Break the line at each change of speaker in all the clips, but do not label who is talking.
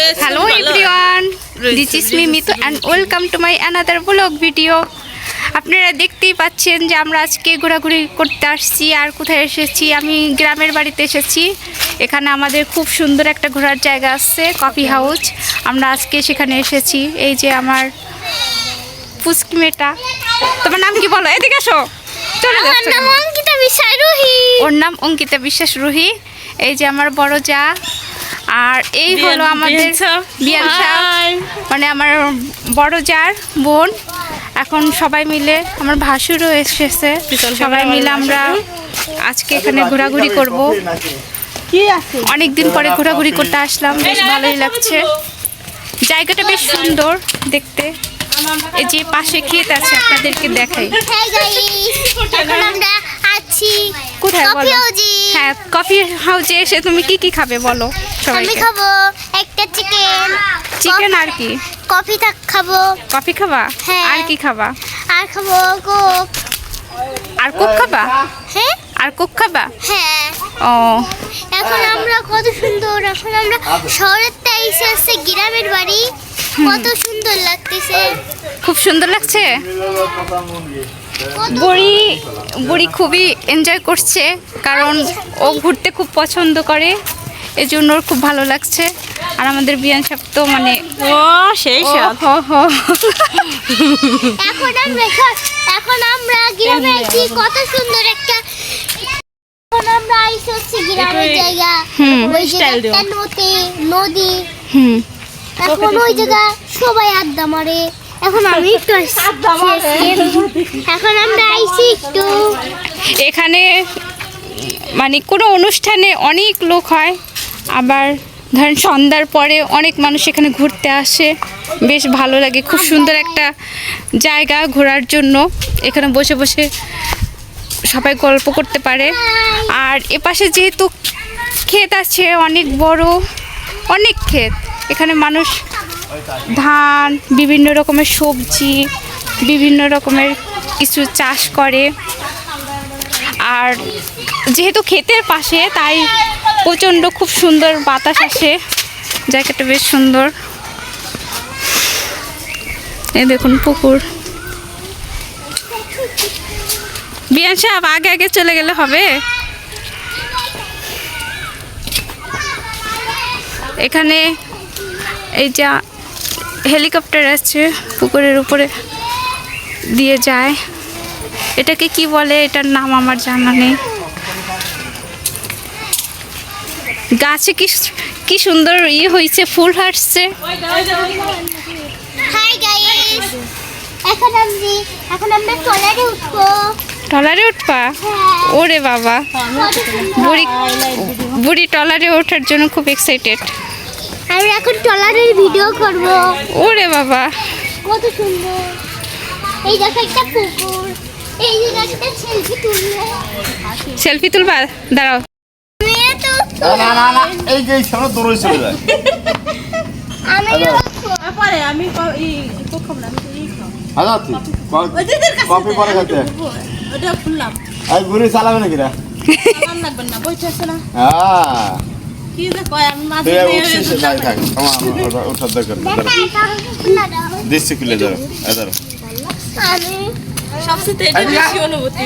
Hello everyone, this is me Mitu and welcome to my another vlog video. আপনারা দেখতেই পাচ্ছেন যে আমরা আজকে ঘোরাঘুরি করতে আসছি। আর কোথায় এসেছি? আমি গ্রামের বাড়িতে এসেছি। এখানে আমাদের খুব সুন্দর একটা ঘোরার জায়গা আছে, কফি হাউস। আমরা আজকে সেখানে এসেছি। এই যে আমার পুচকি মেয়েটা, তোমার নাম কি বলো? এদিকে আসো। ওর নাম অঙ্কিতা বিশ্বাস রুহি। এই যে আমার বড় যা, আর এই হলো আমাদের বিয়ানসা, মানে আমার বড় যার বোন। এখন সবাই মিলে, আমার ভাসুরও এসেছে, সবাই মিলে আমরা আজকে এখানে ঘোরাঘুরি করব। অনেক দিন পরে ঘোরাঘুরি করতে আসলাম, বেশ ভালোই লাগছে। জায়গাটা বেশ সুন্দর দেখতে। এই যে পাশে ক্ষেত আছে, আপনাদেরকে দেখাই। কোথায় বলো? হ্যাঁ, কফি হাউসে এসে তুমি কি কি খাবে বলো সবাইকে?
আমি খাবো একটা চিকেন
আর কি?
কফি খাবো।
কফি খাবা?
হ্যাঁ।
আর কি খাবা?
আর খাবো কোক।
আর কোক খাবা?
হ্যাঁ।
আর কোক খাবা?
হ্যাঁ।
ও,
এখন আমরা কত সুন্দর, এখন আমরা শহরের থেকে এসে গ্রামের বাড়ি, কত সুন্দর লাগতেছে।
খুব সুন্দর লাগছে। বুড়ি খুবই এনজয় করছে, কারণ ও ঘুরতে খুব পছন্দ করে, এজন্য ওর খুব ভালো লাগছে। আর আমাদের বিয়ান সাহেব তো মানে সেই সব।
এখন আমরা গ্রামে আছি, কত সুন্দর একটা। এখন আমরা আইসছি গ্রামের জায়গা, ওই জায়গাটা নদী। এখন ওই জায়গা সবাই আড্ডা মারে। এখন আমি একটু এখন আমরা আইছি একটু
এখানে, মানে কোনো অনুষ্ঠানে অনেক লোক হয়, আবার ধরেন সন্ধ্যার পরে অনেক মানুষ এখানে ঘুরতে আসে, বেশ ভালো লাগে। খুব সুন্দর একটা জায়গা ঘোরার জন্য। এখানে বসে বসে সবাই গল্প করতে পারে। আর এপাশে যেহেতু ক্ষেত আছে, অনেক বড় অনেক ক্ষেত, এখানে মানুষ ধান, বিভিন্ন রকমের সবজি, বিভিন্ন রকমের কিছু চাষ করে। আর যেহেতু ক্ষেতের পাশে, তাই প্রচণ্ড খুব সুন্দর বাতাস আসে। জায়গাটা বেশ সুন্দর। এই দেখুন পুকুর। বিয়ান সাহেব আগে আগে চলে গেলে হবে। এখানে এই যা হেলিকপ্টার আছে, পুকুরের উপরে দিয়ে যায়। এটাকে কি বলে, এটার নাম আমার জানা নেই। গাছে কি সুন্দর হয়েছে, ফুল হাসছে।
হাই গাইস, এখন আমরা ট্রলারে উঠবো।
ট্রলারে উঠবা? ওরে বাবা, বুড়ি ট্রলারে ওঠার জন্য খুব এক্সাইটেড।
আমি এখন ট্রলারের ভিডিও করব।
ওরে বাবা,
কত সুন্দর। এই দেখো একটা পুকুর, এই জায়গাটা
সেলফি তুলবা? দাঁড়াও।
না এই যে সামনে দৌড়ে চলে যায়।
আমি
কফি পরে খেতে এই বুড়ি চালাবে নাকি রে?
কি যে কয় আমি মাঝে
ওঠার দরকার দিচ্ছি, খুলে ধরো।
সবচেয়ে এটা বেশি অনুভূতি।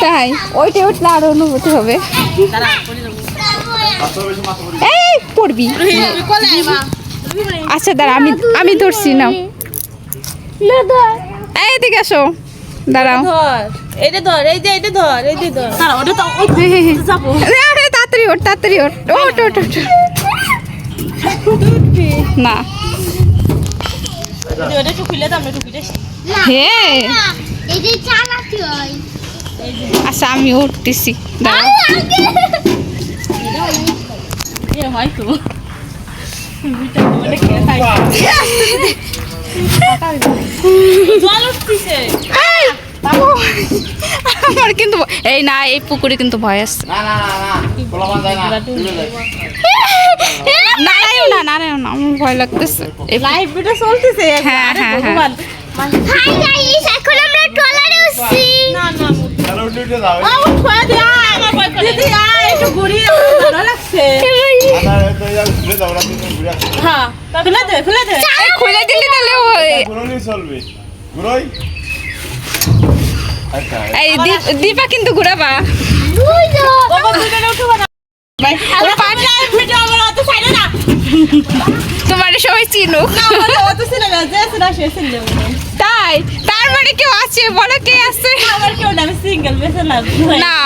তাই ওইটা উঠলে আরো অনুভূতি হবে। এই পড়বি। আচ্ছা দাঁড়া, আমি ধরছি না। এই দিকে আসো, দাঁড়াও।
এইটা ধর, এই যে এটা ধর, এই যে ধর। না ওটা তো যাবো।
আরে তাড়াতাড়ি ওঠ, তাড়াতাড়ি ওঠ। ওঠ না,
ওটা একটু খুলে দাও, একটু খুলে।
হ্যাঁ
এই যে চালাতে হয়।
আচ্ছা আমি উঠতেছি, দাঁড়াও।
এ হয় তো জল উঠতেছে।
আমার কিন্তু এই না, এই পুকুরে কিন্তু ভয় আছে। নারায়ণ না, আমার ভয় লাগতেছে।
লাইভ ভিডিও চলতেছে।
হ্যাঁ হ্যাঁ হ্যাঁ।
হাই গাইস, এখন আমরা ট্রলারে উঠছি।
না উঠে দে। ও উঠে দে। আমার ভয় করে। দিদি একটু ঘুরি, ভালো লাগছে।
আরে তো যাও ঘুরে যাও রাতে ঘুরে আসো
হ্যাঁ খুলে দে
এই খুলে দিলে তাহলে
ঘুরোনি চলবে ঘুরোই আচ্ছা
এই দীপা কিন্তু ঘুরাবা
দুই জন
বাবা দুজনে উঠো না ভাই ভিডিও আমার অত সাইডে না
তোমার সবাই চিনুক
না বলো অত সিনেমা যে সিনেমা শেষ হলো
তাই তার মানে কেউ আছে বলো কে আছে
আমার কেউ না আমি সিঙ্গেল বেশি না
না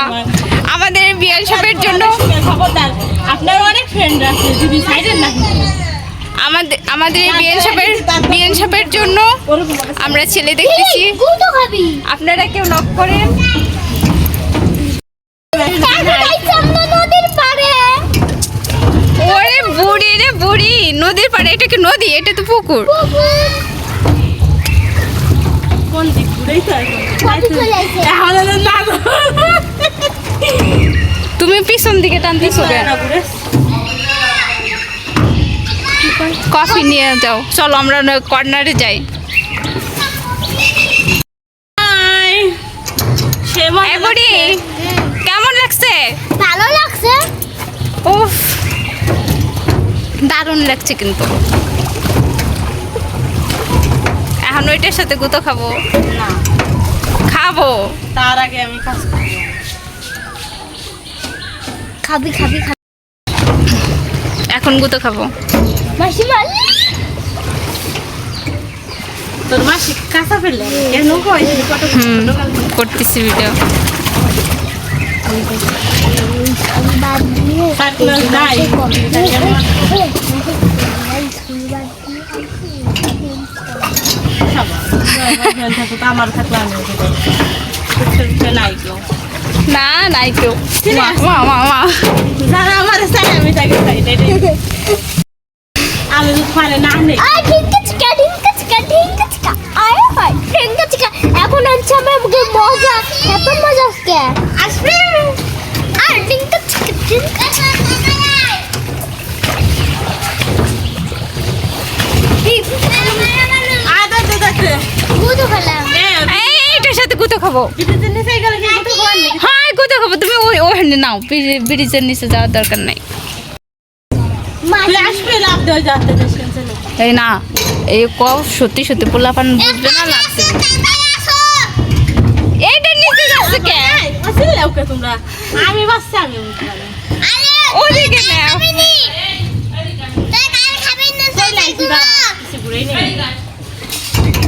আমাদের বিয়াল সাহেবের জন্য
খবরদার আপনার অনেক ফ্রেন্ড আছে যদি সাইডে না
আমাদের এই বিয়াল সাহেবের জন্য আমরা ছেলে দেখতেছি
গুতো খাবি
আপনারা কেউ নক করেন
আমরা নদীর পাড়ে
ওরে বুড়ি রে বুড়ি নদীর পাড়ে এটা কি নদী এটা তো পুকুর
কোন দিক ঘুরেই তো
কত চলে আসছে
এখন না
তুমি পিছন দিকে টানতেছো কেন কফি নিয়ে যাও চলো আমরা কর্নারে যাই এই বুড়ি কেমন লাগছে
ভালো লাগছে
উফ দারুণ লাগছে কিন্তু এখন ওইটার সাথে গুতো খাবো
না
খাবো
তার আগে আমি কাজ করব
খাবি খাবি খাবি
এখন গুতো খাবো
মাসিমাল
তোর মাসি কাঁচা ফেললে কেন কই কত
করতেছি ভিডিও
বাদ দিয়ে
সার্কুলার নাই আমার থাকলে আমি নাই কেউ
না নাই কেউ মা মা মা
যারা আমার চাই আমি তাকে চাই আমি যদি পারে না নেই
এখন আনছে আমাকে মজা এত মজা আজকে আসবে আর টিঙ্কা টিঙ্কা
আদা দাদা
গুদু খেলাম
এইটার সাথে গুতো খাবো হ্যাঁ গুতো খাবো তুমি ওখানে নাও ব্রিজের নিচে যাওয়ার দরকার নাই
আসবে লাভ দেওয়া যাতে
এই না এই সত্যি সত্যি পোলাপান বুঝবে না লাগছে এইটার নিচে যাচ্ছে কে
আসলে ওকে তোমরা আমি বাসছি আমি
ওদিকে নাও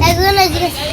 একজন